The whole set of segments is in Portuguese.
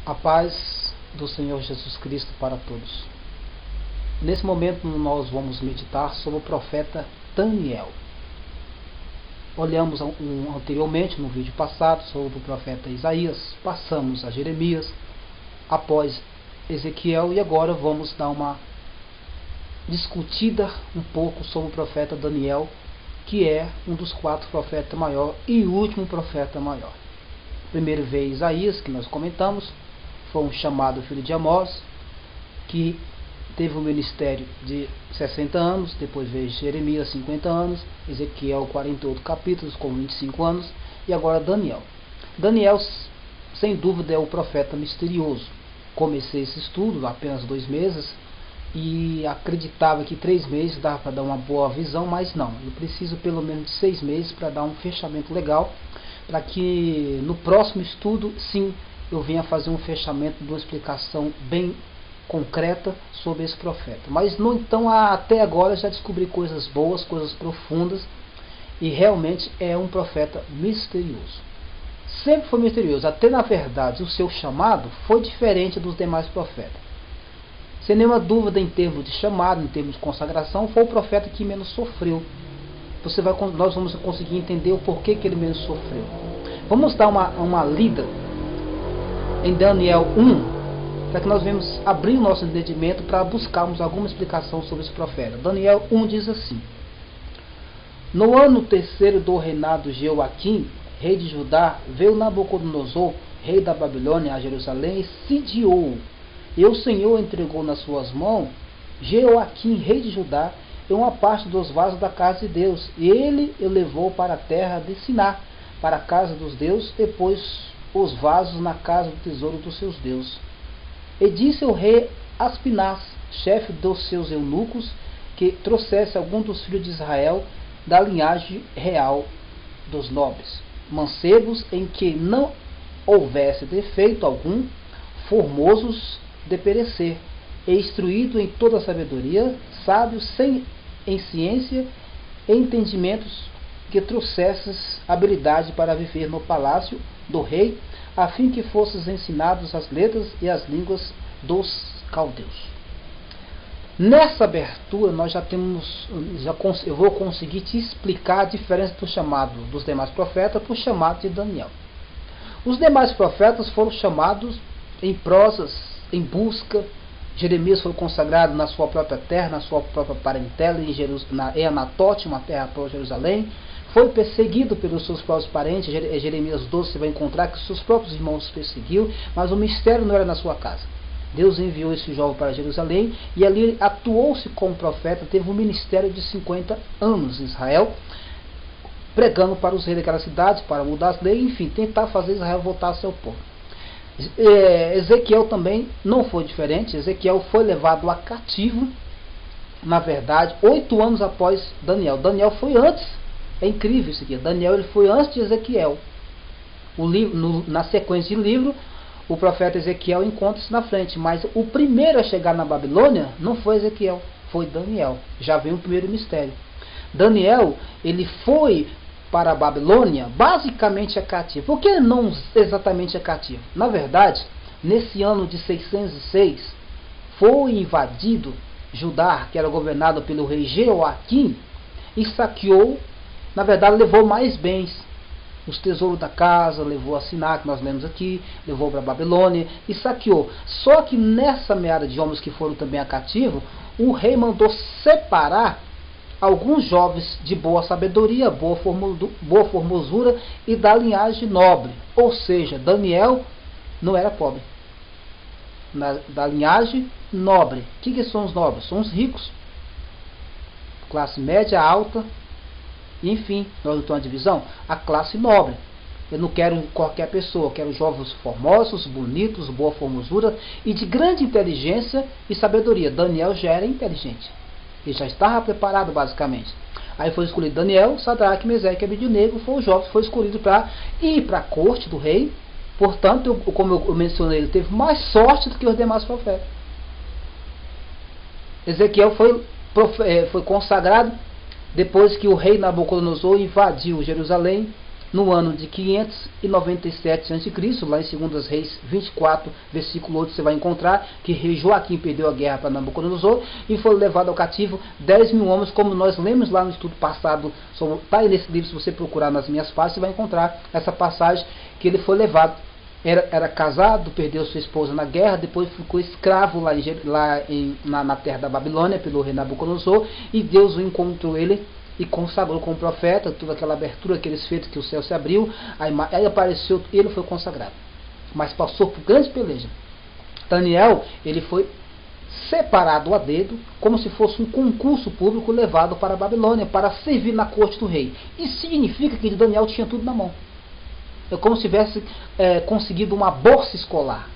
A paz do Senhor Jesus Cristo para todos. Nesse momento nós vamos meditar sobre o profeta Daniel. Olhamos anteriormente no vídeo passado sobre o profeta Isaías, passamos a Jeremias, após Ezequiel, e agora vamos dar uma discutida um pouco sobre o profeta Daniel, que é um dos 4 profetas maior e último profeta maior. Primeiro veio Isaías, que nós comentamos, foi um chamado filho de Amós, que teve um ministério de 60 anos, depois veio Jeremias, 50 anos, Ezequiel, 48 capítulos, com 25 anos, e agora Daniel. Daniel, sem dúvida, é o profeta misterioso. Comecei esse estudo há apenas 2 meses, e acreditava que 3 meses dava para dar uma boa visão, mas não, eu preciso pelo menos de 6 meses para dar um fechamento legal, para que no próximo estudo, sim, eu venha fazer um fechamento de uma explicação bem concreta sobre esse profeta. Mas, no então, até agora já descobri coisas boas, coisas profundas, e realmente é um profeta misterioso. Sempre foi misterioso, até na verdade o seu chamado foi diferente dos demais profetas. Sem nenhuma dúvida, em termos de chamado, em termos de consagração, foi o profeta que menos sofreu. Nós vamos conseguir entender o porquê que ele menos sofreu. Vamos dar uma lida em Daniel 1, para que nós venhamos abrir o nosso entendimento para buscarmos alguma explicação sobre esse profeta. Daniel 1 diz assim: No ano 3º do reinado de Joaquim, rei de Judá, veio Nabucodonosor, rei da Babilônia, a Jerusalém, e sitiou. E o Senhor entregou nas suas mãos Joaquim, rei de Judá, e uma parte dos vasos da casa de Deus. E ele o levou para a terra de Siná, para a casa dos deuses, e pôs os vasos na casa do tesouro dos seus deuses. E disse o rei Aspinaz, chefe dos seus eunucos, que trouxesse algum dos filhos de Israel da linhagem real dos nobres, mancebos em que não houvesse defeito algum, formosos de perecer, e instruído em toda a sabedoria, sábios em ciência e entendimentos, que trouxesses habilidade para viver no palácio do rei, a fim que fosses ensinados as letras e as línguas dos caldeus. Nessa abertura nós eu vou conseguir te explicar a diferença do chamado dos demais profetas para o chamado de Daniel. Os demais profetas foram chamados em prosas, em busca. Jeremias foi consagrado na sua própria terra, na sua própria parentela, em Anatote, uma terra para Jerusalém. Foi perseguido pelos seus próprios parentes. Jeremias 12 você vai encontrar que seus próprios irmãos perseguiu, mas o mistério não era na sua casa. Deus enviou esse jovem para Jerusalém, e ali atuou-se como profeta, teve um ministério de 50 anos em Israel, pregando para os reis daquela cidade, para mudar as leis, enfim, tentar fazer Israel voltar ao seu povo. Ezequiel também não foi diferente. Ezequiel foi levado a cativo, na verdade, 8 anos após Daniel. Daniel foi antes. É incrível isso aqui. Daniel ele foi antes de Ezequiel. Na sequência de livro, o profeta Ezequiel encontra-se na frente, mas o primeiro a chegar na Babilônia não foi Ezequiel, foi Daniel. Já veio o primeiro mistério. Daniel, ele foi para a Babilônia, basicamente é cativo. Por que não exatamente é cativo? Na verdade, nesse ano de 606, foi invadido Judá, que era governado pelo rei Joaquim, e saqueou, na verdade levou mais bens, os tesouros da casa, levou a Siná, que nós lemos aqui, levou para a Babilônia e saqueou. Só que nessa meada de homens que foram também a cativo, o rei mandou separar alguns jovens de boa sabedoria, boa formosura e da linhagem nobre. Ou seja, Daniel não era pobre. Da linhagem nobre. O que são os nobres? São os ricos. Classe média, alta. Enfim, nós não temos uma divisão. A classe nobre. Eu não quero qualquer pessoa, eu quero jovens formosos, bonitos, boa formosura e de grande inteligência e sabedoria. Daniel já era inteligente. Ele já estava preparado, basicamente. Aí foi escolhido Daniel, Sadraque, Meseque e Abednego, foi o jovem que foi escolhido para ir para a corte do rei. Portanto, como eu mencionei, ele teve mais sorte do que os demais profetas. Ezequiel foi consagrado depois que o rei Nabucodonosor invadiu Jerusalém no ano de 597 a.C., lá em 2 Reis 24, versículo 8, você vai encontrar que rei Joaquim perdeu a guerra para Nabucodonosor e foi levado ao cativo 10 mil homens, como nós lemos lá no estudo passado. Está aí nesse livro, se você procurar nas minhas páginas, você vai encontrar essa passagem que ele foi levado. Era casado, perdeu sua esposa na guerra, depois ficou escravo na terra da Babilônia pelo rei Nabucodonosor, e Deus o encontrou ele e consagrou como profeta, toda aquela abertura, aqueles feitos que o céu se abriu, aí apareceu, ele foi consagrado, mas passou por grande peleja. Daniel, ele foi separado a dedo, como se fosse um concurso público levado para a Babilônia, para servir na corte do rei. Isso significa que Daniel tinha tudo na mão. É como se tivesse conseguido uma bolsa escolar,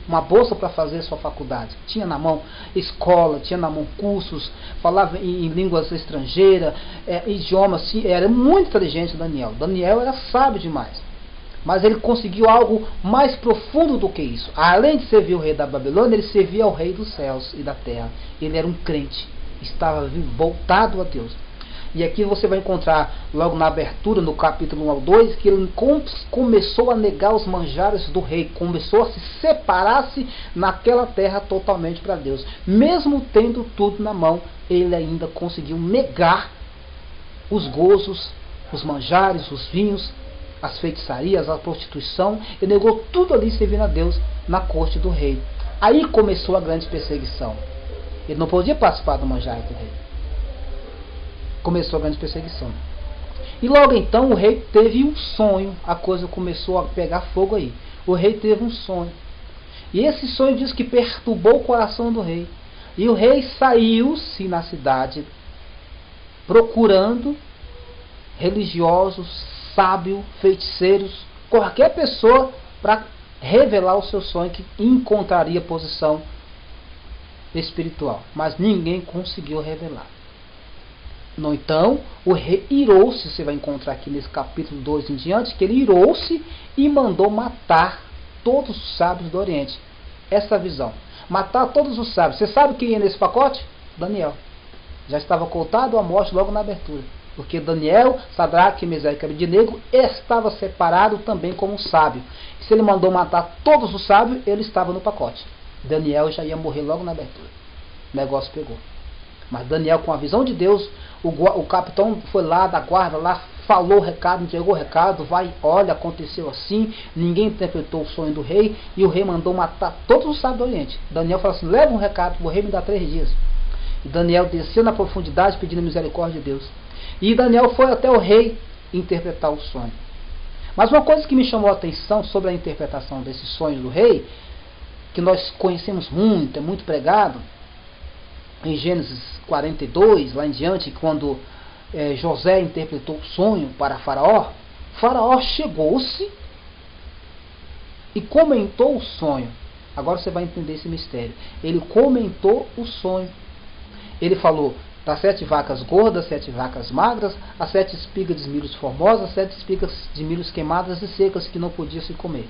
uma bolsa para fazer sua faculdade. Tinha na mão escola, tinha na mão cursos, falava em línguas estrangeiras, idiomas, era muito inteligente Daniel. Daniel era sábio demais. Mas ele conseguiu algo mais profundo do que isso. Além de servir o rei da Babilônia, ele servia ao rei dos céus e da terra. Ele era um crente, estava voltado a Deus. E aqui você vai encontrar, logo na abertura, no capítulo 1 ao 2, que ele começou a negar os manjares do rei, começou a se separar-se naquela terra totalmente para Deus. Mesmo tendo tudo na mão, ele ainda conseguiu negar os gozos, os manjares, os vinhos, as feitiçarias, a prostituição. Ele negou tudo ali servindo a Deus na corte do rei. Aí começou a grande perseguição. Ele não podia participar do manjar do rei. Começou a grande perseguição. E logo então o rei teve um sonho. A coisa começou a pegar fogo aí. O rei teve um sonho. E esse sonho diz que perturbou o coração do rei. E o rei saiu-se na cidade procurando religiosos, sábios, feiticeiros, qualquer pessoa para revelar o seu sonho, que encontraria posição espiritual. Mas ninguém conseguiu revelar. No então, o rei irou-se, você vai encontrar aqui nesse capítulo 2 em diante, que ele irou-se e mandou matar todos os sábios do Oriente. Essa visão. Matar todos os sábios. Você sabe quem ia nesse pacote? Daniel. Já estava contado a morte logo na abertura. Porque Daniel, Sadraque, Mesaque e Abednego estava separado também como um sábio. E se ele mandou matar todos os sábios, ele estava no pacote. Daniel já ia morrer logo na abertura. O negócio pegou. Mas Daniel, com a visão de Deus, o capitão foi lá da guarda, lá falou o recado, entregou o recado, olha, aconteceu assim, ninguém interpretou o sonho do rei, e o rei mandou matar todos os sábios do Oriente. Daniel falou assim, leva um recado, o rei me dá 3 dias. E Daniel desceu na profundidade pedindo misericórdia de Deus. E Daniel foi até o rei interpretar o sonho. Mas uma coisa que me chamou a atenção sobre a interpretação desses sonhos do rei, que nós conhecemos muito, é muito pregado, em Gênesis 42, lá em diante, quando José interpretou o sonho para Faraó, Faraó chegou-se e comentou o sonho. Agora você vai entender esse mistério. Ele comentou o sonho. Ele falou das 7 vacas gordas, 7 vacas magras, as 7 espigas de milhos formosas, 7 espigas de milhos queimadas e secas que não podia se comer.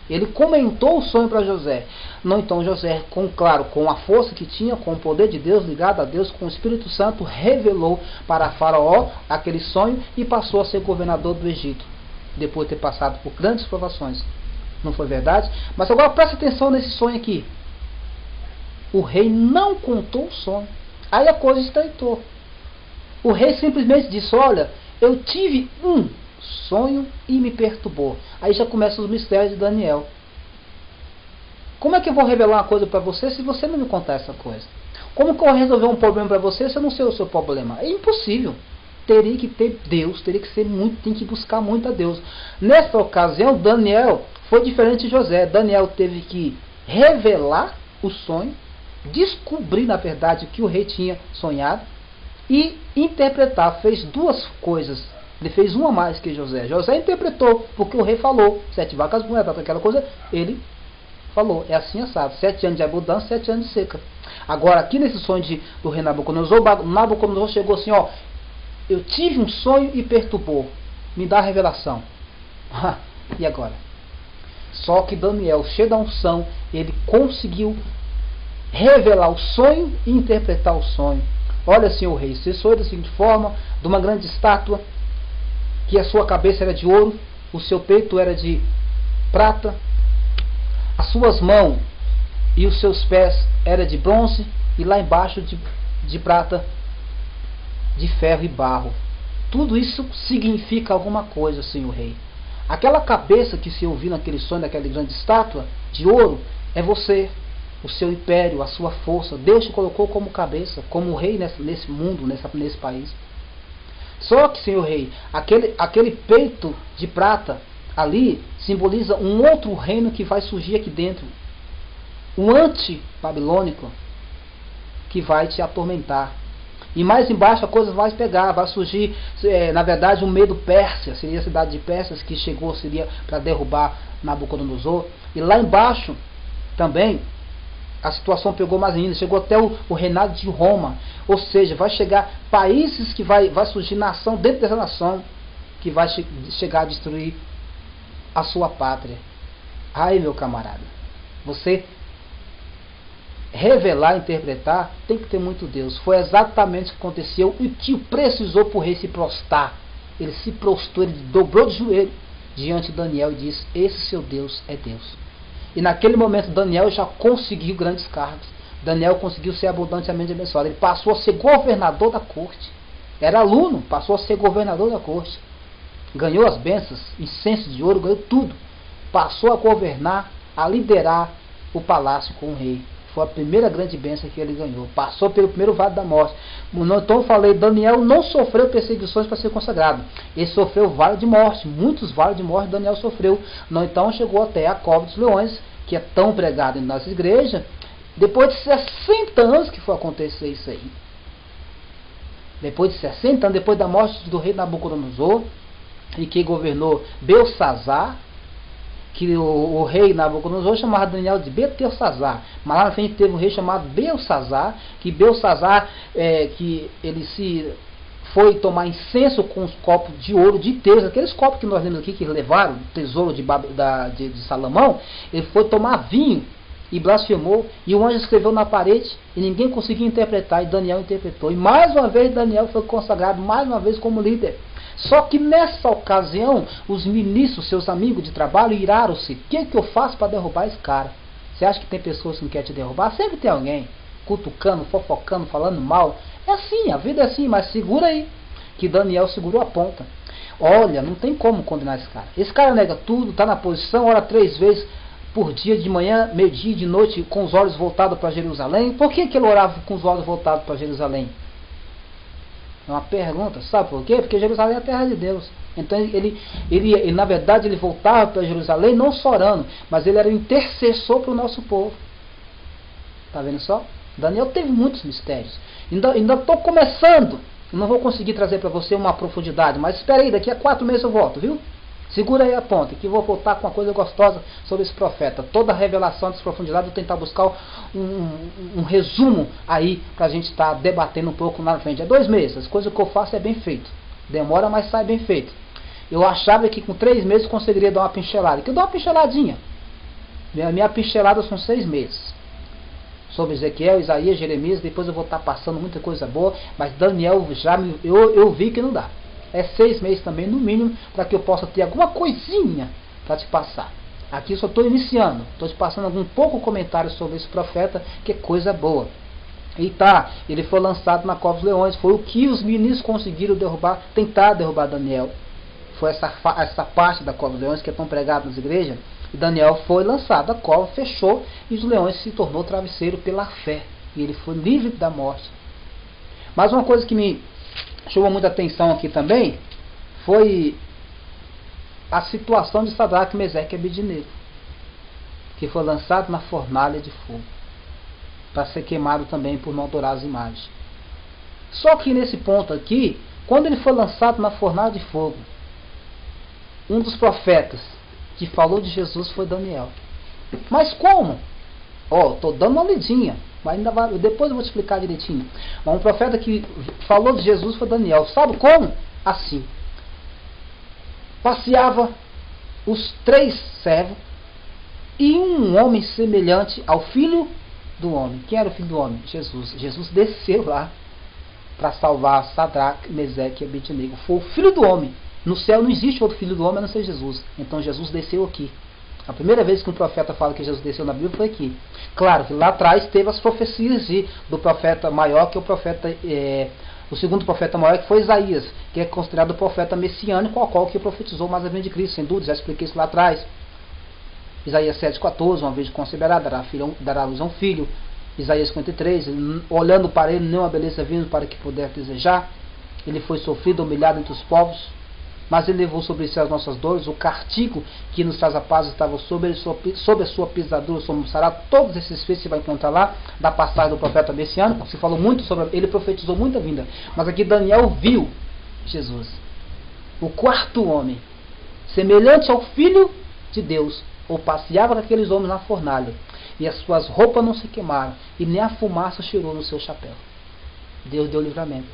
Ele comentou o sonho para José. Não, então José, com a força que tinha, com o poder de Deus, ligado a Deus, com o Espírito Santo, revelou para Faraó aquele sonho e passou a ser governador do Egito, depois de ter passado por grandes provações. Não foi verdade? Mas agora preste atenção nesse sonho aqui. O rei não contou o sonho. Aí a coisa estreitou. O rei simplesmente disse, olha, eu tive um sonho e me perturbou. Aí já começam os mistérios de Daniel. Como é que eu vou revelar uma coisa para você se você não me contar essa coisa? Como que eu vou resolver um problema para você se eu não sei o seu problema? É impossível. Teria que ter Deus, tem que buscar muito a Deus. Nessa ocasião, Daniel foi diferente de José. Daniel teve que revelar o sonho, descobrir na verdade o que o rei tinha sonhado e interpretar. Fez 2 coisas. Ele fez uma mais que José. José interpretou, porque o rei falou, 7 vacas moedas, aquela coisa, ele falou, é assim assado, 7 anos de abundância, 7 anos de seca. Agora, aqui nesse sonho do rei Nabucodonosor, Nabucodonosor chegou assim, ó, eu tive um sonho e perturbou, me dá a revelação. E agora? Só que Daniel, cheio da unção, ele conseguiu revelar o sonho e interpretar o sonho. Olha, senhor rei, você sonhou da seguinte forma, de uma grande estátua, que a sua cabeça era de ouro, o seu peito era de prata, as suas mãos e os seus pés era de bronze, e lá embaixo de prata, de ferro e barro. Tudo isso significa alguma coisa, senhor rei. Aquela cabeça que se ouviu naquele sonho daquela grande estátua de ouro é você, o seu império, a sua força. Deus te colocou como cabeça, como rei nesse mundo, nesse país. Só que, senhor rei, aquele peito de prata ali simboliza um outro reino que vai surgir aqui dentro, um anti-babilônico que vai te atormentar. E mais embaixo a coisa vai pegar, vai surgir, na verdade, o medo Pérsia, seria a cidade de Pérsia que chegou, seria para derrubar Nabucodonosor. E lá embaixo também a situação pegou mais ainda, chegou até o reinado de Roma. Ou seja, vai chegar países que vai surgir nação dentro dessa nação que vai chegar a destruir a sua pátria. Ai, meu camarada, você revelar, interpretar, tem que ter muito Deus. Foi exatamente o que aconteceu e que precisou para o rei se prostrar. Ele se prostrou, ele dobrou de joelho diante de Daniel e disse: esse seu Deus é Deus. E naquele momento Daniel já conseguiu grandes cargos. Daniel conseguiu ser abundantemente abençoado. Ele passou a ser governador da corte. Era aluno, passou a ser governador da corte. Ganhou as bênçãos, incenso de ouro, ganhou tudo. Passou a governar, a liderar o palácio com o rei. Foi a primeira grande bênção que ele ganhou. Passou pelo primeiro vale da morte. Então eu falei, Daniel não sofreu perseguições para ser consagrado. Ele sofreu vale de morte. Muitos vales de morte Daniel sofreu. Então chegou até a cova dos leões, que é tão pregado em nossa igreja. Depois de 60 anos que foi acontecer isso aí. Depois de 60 anos, depois da morte do rei Nabucodonosor, e que governou Belsazar, que o rei Nabucodonosor chamava Daniel de Betelsazar, mas lá na frente teve um rei chamado Belsazar, que Belsazar, que ele se foi tomar incenso com os copos de ouro de Deus, aqueles copos que nós lemos aqui que levaram o tesouro de Salomão. Ele foi tomar vinho e blasfemou, e o anjo escreveu na parede e ninguém conseguia interpretar, e Daniel interpretou, e mais uma vez Daniel foi consagrado, mais uma vez como líder. Só que nessa ocasião, os ministros, seus amigos de trabalho, iraram-se. O que eu faço para derrubar esse cara? Você acha que tem pessoas que não querem te derrubar? Sempre tem alguém cutucando, fofocando, falando mal. É assim, a vida é assim, mas segura aí, que Daniel segurou a ponta. Olha, não tem como condenar esse cara. Esse cara nega tudo, está na posição, ora 3 vezes por dia, de manhã, meio-dia, de noite, com os olhos voltados para Jerusalém. Por que ele orava com os olhos voltados para Jerusalém? É uma pergunta, sabe por quê? Porque Jerusalém é a terra de Deus. Então ele na verdade, ele voltava para Jerusalém não só orando, mas ele era o intercessor para o nosso povo. Está vendo só? Daniel teve muitos mistérios. Ainda estou começando. Eu não vou conseguir trazer para você uma profundidade, mas espera aí, daqui a 4 meses eu volto, viu? Segura aí a ponta, que eu vou voltar com uma coisa gostosa sobre esse profeta. Toda a revelação dessa profundidade, eu vou tentar buscar um resumo aí para a gente estar debatendo um pouco na frente. É 2 meses, as coisas que eu faço é bem feito. Demora, mas sai bem feito. Eu achava que com 3 meses conseguiria dar uma pinchelada. Que eu dou uma pincheladinha. Minha pincelada são 6 meses. Sobre Ezequiel, Isaías, Jeremias, depois eu vou estar passando muita coisa boa, mas Daniel eu vi que não dá. É 6 meses também, no mínimo, para que eu possa ter alguma coisinha para te passar. Aqui eu só estou iniciando, estou te passando algum pouco comentário sobre esse profeta, que é coisa boa. E tá, ele foi lançado na cova dos leões, foi o que os ministros conseguiram derrubar, tentar derrubar Daniel. Foi essa parte da cova dos leões que é tão pregada nas igrejas. E Daniel foi lançado, a cova fechou e os leões se tornou travesseiro pela fé. E ele foi livre da morte. Mas uma coisa que me chamou muita atenção aqui também foi a situação de Sadraque, Meseque e Abednego, que foi lançado na fornalha de fogo para ser queimado também por não adorar as imagens. Só que nesse ponto aqui, quando ele foi lançado na fornalha de fogo, um dos que falou de Jesus foi Daniel. Mas como? Estou dando uma lidinha, mas depois eu vou te explicar direitinho. Mas um profeta que falou de Jesus foi Daniel. Sabe como? Assim. Passeava os 3 servos e um homem semelhante ao filho do homem. Quem era o filho do homem? Jesus. Jesus desceu lá para salvar Sadraque, Meseque e Abednego. Foi o filho do homem No céu não existe outro filho do homem a não ser Jesus. Então Jesus desceu aqui. A primeira vez que um profeta fala que Jesus desceu na Bíblia foi aqui. Claro que lá atrás teve as profecias do profeta maior, que é o profeta, o segundo profeta maior, que foi Isaías, que é considerado o profeta messiânico, ao qual que profetizou mais a vinda de Cristo, sem dúvida, já expliquei isso lá atrás. Isaías 7,14, uma vez conceberá, dará luz a um filho. Isaías 53, olhando para ele, nenhuma beleza vindo para que puder desejar. Ele foi sofrido, humilhado entre os povos, mas ele levou sobre si as nossas dores. O castigo que nos traz a paz estava sobre a sua pisadura, sobre o sará. Todos esses feitos você vai encontrar lá, da passagem do profeta messiânico. Se falou muito sobre ele, profetizou muita vinda. Mas aqui Daniel viu Jesus, o quarto homem, semelhante ao Filho de Deus, ou passeava com aqueles homens na fornalha, e as suas roupas não se queimaram, e nem a fumaça cheirou no seu chapéu. Deus deu livramento.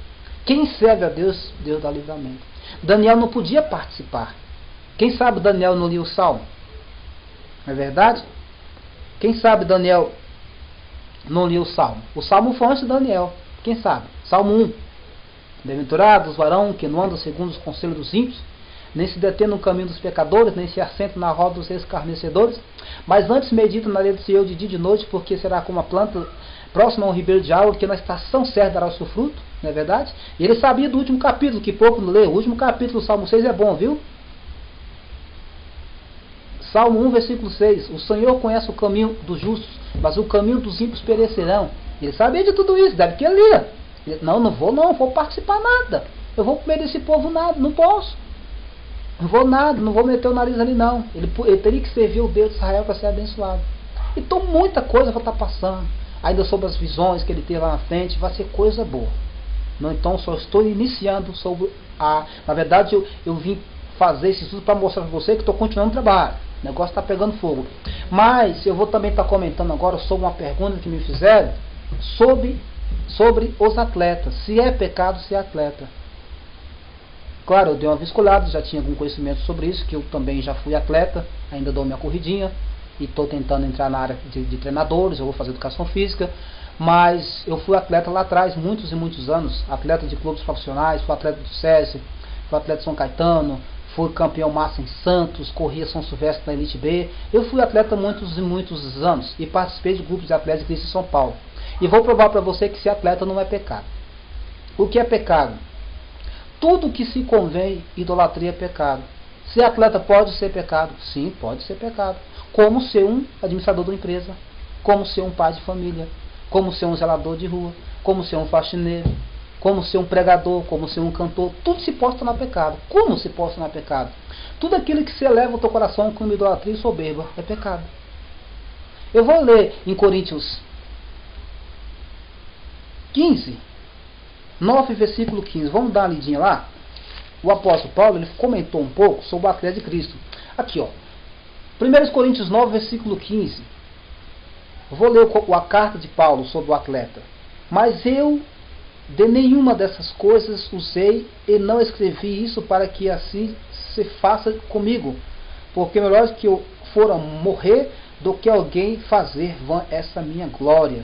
Quem serve a Deus, Deus dá livramento. Daniel não podia participar. Quem sabe Daniel não lia o Salmo? Não é verdade? Quem sabe Daniel não lia o Salmo? O Salmo foi antes de Daniel. Quem sabe? Salmo 1. Bem-aventurados os varão que não andam segundo os conselhos dos ímpios, nem se detém no caminho dos pecadores, nem se assenta na roda dos escarnecedores, mas antes medita na lei do Senhor de dia e de noite, porque será como a planta próxima a um ribeiro de água, que na estação certa dará o seu fruto, não é verdade? E ele sabia do último capítulo, que pouco não lê. O último capítulo do Salmo 6 é bom, viu? Salmo 1, versículo 6. O Senhor conhece o caminho dos justos, mas o caminho dos ímpios perecerão. Ele sabia de tudo isso, deve que ele lia. Não vou participar nada. Eu vou comer desse povo nada, não posso. Não vou nada, não vou meter o nariz ali não. Ele teria que servir o Deus de Israel para ser abençoado. Então muita coisa vai estar passando. Ainda sobre as visões que ele teve lá na frente, vai ser coisa boa. Não, então só estou iniciando sobre na verdade eu vim fazer esse estudo para mostrar para você que estou continuando o trabalho. O negócio está pegando fogo. Mas eu vou também estar comentando agora sobre uma pergunta que me fizeram sobre os atletas. Se é pecado ser atleta. Claro, eu dei uma vasculhada, já tinha algum conhecimento sobre isso, que eu também já fui atleta, ainda dou minha corridinha, e estou tentando entrar na área de treinadores, eu vou fazer educação física, mas eu fui atleta lá atrás, muitos e muitos anos, atleta de clubes profissionais, fui atleta do SESI, fui atleta de São Caetano, fui campeão massa em Santos, corria São Silvestre na Elite B, eu fui atleta muitos e muitos anos, e participei de grupos de atletas de São Paulo, e vou provar para você que ser atleta não é pecado. O que é pecado? Tudo que se convém, idolatria é pecado. Ser atleta pode ser pecado? Sim, pode ser pecado. Como ser um administrador de uma empresa, como ser um pai de família, como ser um zelador de rua, como ser um faxineiro, como ser um pregador, como ser um cantor. Tudo se pode tornar pecado. Como se pode tornar pecado? Tudo aquilo que se eleva o teu coração com idolatria e soberba é pecado. Eu vou ler em Coríntios 15, 9, versículo 15. Vamos dar uma lidinha lá. O apóstolo Paulo ele comentou um pouco sobre o atleta de Cristo. Aqui, ó. 1 Coríntios 9, versículo 15. Vou ler a carta de Paulo sobre o atleta. Mas eu de nenhuma dessas coisas usei e não escrevi isso para que assim se faça comigo. Porque melhor que eu fora morrer do que alguém fazer vã essa minha glória.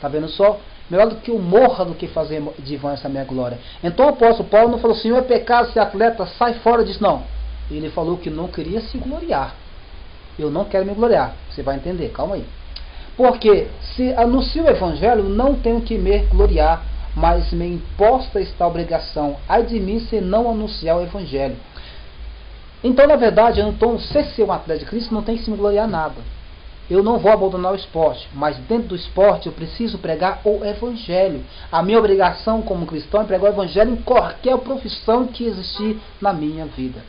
Tá vendo só? Melhor do que eu morra do que fazer de vã essa minha glória. Então o apóstolo Paulo não falou, Senhor, é pecado ser atleta, sai fora disso, não. Ele falou que não queria se gloriar. Eu não quero me gloriar. Você vai entender, calma aí. Porque se anuncio o evangelho, não tenho que me gloriar, mas me imposta esta obrigação. Ai de mim se não anunciar o evangelho. Então, na verdade, eu não se ser um atleta de Cristo, não tem que se me gloriar nada. Eu não vou abandonar o esporte, mas dentro do esporte eu preciso pregar o evangelho. A minha obrigação como cristão é pregar o evangelho em qualquer profissão que existir na minha vida.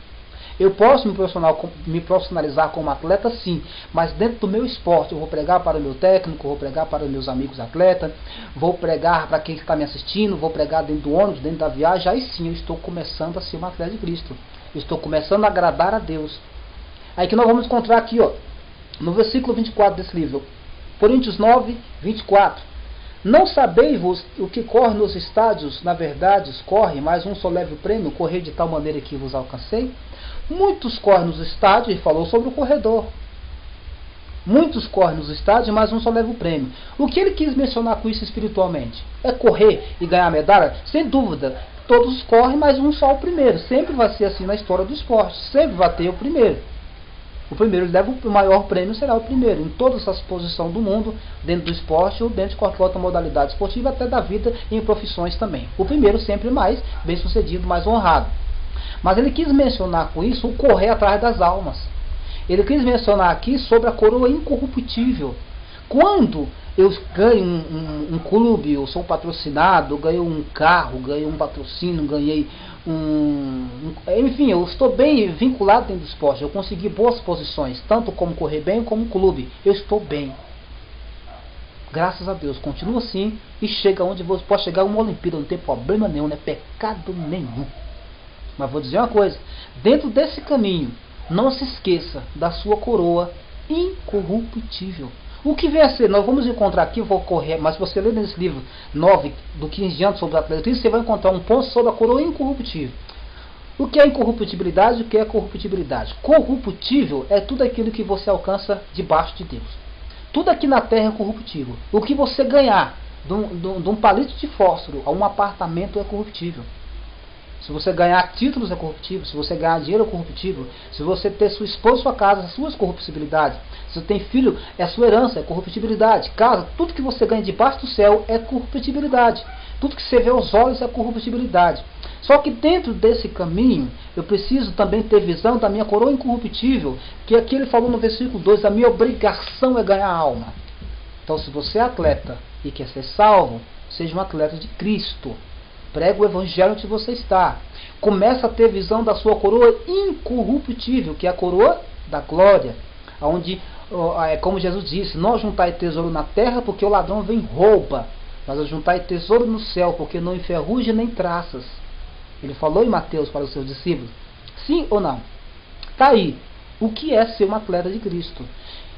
Eu posso me profissionalizar como atleta, sim, mas dentro do meu esporte eu vou pregar para o meu técnico, vou pregar para os meus amigos atletas, vou pregar para quem está me assistindo, vou pregar dentro do ônibus, dentro da viagem. Aí sim eu estou começando a ser um atleta de Cristo. Eu estou começando a agradar a Deus. Aí que nós vamos encontrar aqui, ó, no versículo 24 desse livro, Coríntios 9, 24. Não sabeis-vos o que corre nos estádios, na verdade corre, mas um só leve o prêmio, correr de tal maneira que vos alcancei? Muitos correm nos estádios, e falou sobre o corredor. Muitos correm nos estádios, mas um só leva o prêmio. O que ele quis mencionar com isso espiritualmente? É correr e ganhar medalha? Sem dúvida. todos correm, mas um só o primeiro. Sempre vai ser assim na história do esporte. Sempre vai ter o primeiro. O primeiro leva o maior prêmio, será o primeiro. Em todas as posições do mundo, dentro do esporte ou dentro de qualquer outra modalidade esportiva, até da vida e em profissões também. O primeiro sempre mais bem sucedido, mais honrado. Mas ele quis mencionar com isso o correr atrás das almas. Ele quis mencionar aqui sobre a coroa incorruptível. Quando eu ganho um clube, eu sou patrocinado, ganho um carro, ganho um patrocínio, ganhei enfim, eu estou bem vinculado dentro do esporte, eu consegui boas posições, tanto como correr bem como clube, eu estou bem. Graças a Deus, continua assim e chega onde você pode chegar uma Olimpíada, não tem problema nenhum, não é pecado nenhum. Mas vou dizer uma coisa, dentro desse caminho, não se esqueça da sua coroa incorruptível. O que vem a ser, nós vamos encontrar aqui, eu vou correr, mas se você ler nesse livro 9, do 15 anos sobre o atletismo, você vai encontrar um ponto sobre a coroa incorruptível. O que é incorruptibilidade e o que é corruptibilidade? Corruptível é tudo aquilo que você alcança debaixo de Deus. Tudo aqui na terra é corruptível. O que você ganhar de um palito de fósforo a um apartamento é corruptível. Se você ganhar títulos é corruptível, se você ganhar dinheiro é corruptível, se você ter sua esposa, sua casa, as suas corruptibilidades, se você tem filho, é sua herança, é corruptibilidade, casa, tudo que você ganha debaixo do céu é corruptibilidade, tudo que você vê aos olhos é corruptibilidade. Só que dentro desse caminho, eu preciso também ter visão da minha coroa incorruptível, que aqui ele falou no versículo 2, a minha obrigação é ganhar a alma. Então se você é atleta e quer ser salvo, seja um atleta de Cristo. Prega o evangelho onde você está. Começa a ter visão da sua coroa incorruptível, que é a coroa da glória. Onde, como Jesus disse, não juntai tesouro na terra, porque o ladrão vem e rouba. Mas juntai tesouro no céu, porque não enferruja nem traças. Ele falou em Mateus para os seus discípulos. Sim ou não? Está aí. O que é ser um atleta de Cristo?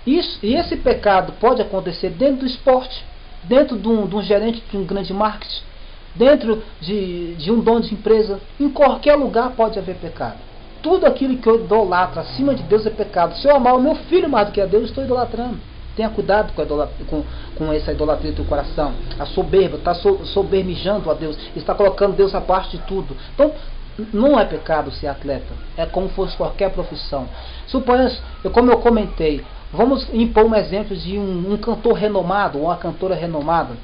Isso, e esse pecado pode acontecer dentro do esporte, dentro de um gerente de um grande marketing, dentro de um dono de empresa, em qualquer lugar pode haver pecado. Tudo aquilo que eu idolatra acima de Deus é pecado. Se eu amar o meu filho mais do que a Deus, eu estou idolatrando. Tenha cuidado com essa idolatria do coração. A soberba, está soberbejando a Deus, está colocando Deus à parte de tudo. Então, não é pecado ser atleta, é como fosse qualquer profissão. Suponhamos, como eu comentei, vamos impor um exemplo de um cantor renomado, ou uma cantora renomada.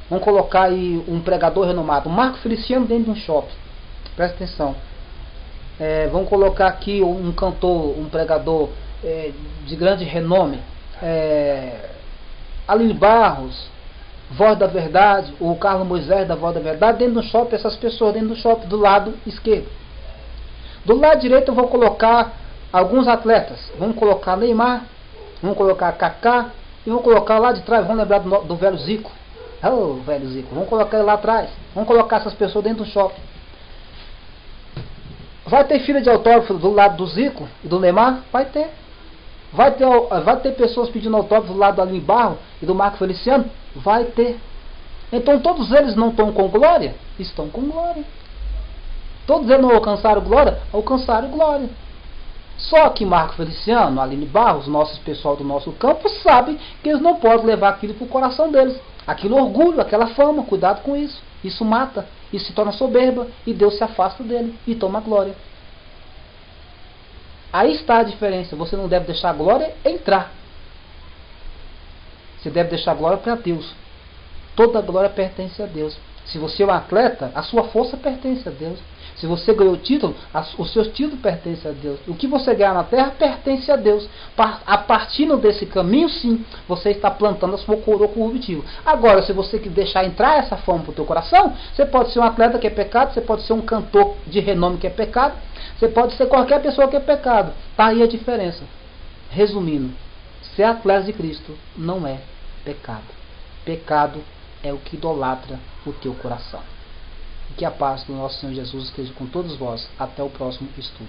Vamos colocar aí um pregador renomado, Marco Feliciano, dentro de um shopping. Presta atenção. Vamos colocar aqui um cantor, um pregador de grande renome. Aline Barros, Voz da Verdade, o Carlos Moisés da Voz da Verdade, dentro do shopping, essas pessoas dentro do shopping, do lado esquerdo. Do lado direito eu vou colocar alguns atletas. Vamos colocar Neymar, vamos colocar Kaká, e vamos colocar lá de trás, vamos lembrar do velho Zico. Oh, velho Zico, vamos colocar ele lá atrás. Vamos colocar essas pessoas dentro do shopping. Vai ter fila de autógrafo do lado do Zico e do Neymar? Vai ter. Vai ter pessoas pedindo autógrafo do lado do Aline Barro e do Marco Feliciano? Vai ter. Então todos eles não estão com glória? Estão com glória. Todos eles não alcançaram glória? Alcançaram glória. Só que Marco Feliciano, Aline Barros, nossos pessoal do nosso campo, sabem que eles não podem levar aquilo para o coração deles. Aquilo orgulho, aquela fama, cuidado com isso. Isso mata, isso se torna soberba e Deus se afasta dele e toma glória. Aí está a diferença. Você não deve deixar a glória entrar. Você deve deixar a glória para Deus. Toda a glória pertence a Deus. Se você é um atleta, a sua força pertence a Deus. Se você ganhou o título, o seu título pertence a Deus. O que você ganhar na terra pertence a Deus. A partir desse caminho, sim, você está plantando a sua coroa corruptível. Agora, se você deixar entrar essa fome para o teu coração, você pode ser um atleta que é pecado, você pode ser um cantor de renome que é pecado, você pode ser qualquer pessoa que é pecado. Está aí a diferença. Resumindo, ser atleta de Cristo não é pecado. Pecado é o que idolatra o teu coração. Que a paz do nosso Senhor Jesus esteja com todos vós. Até o próximo estudo.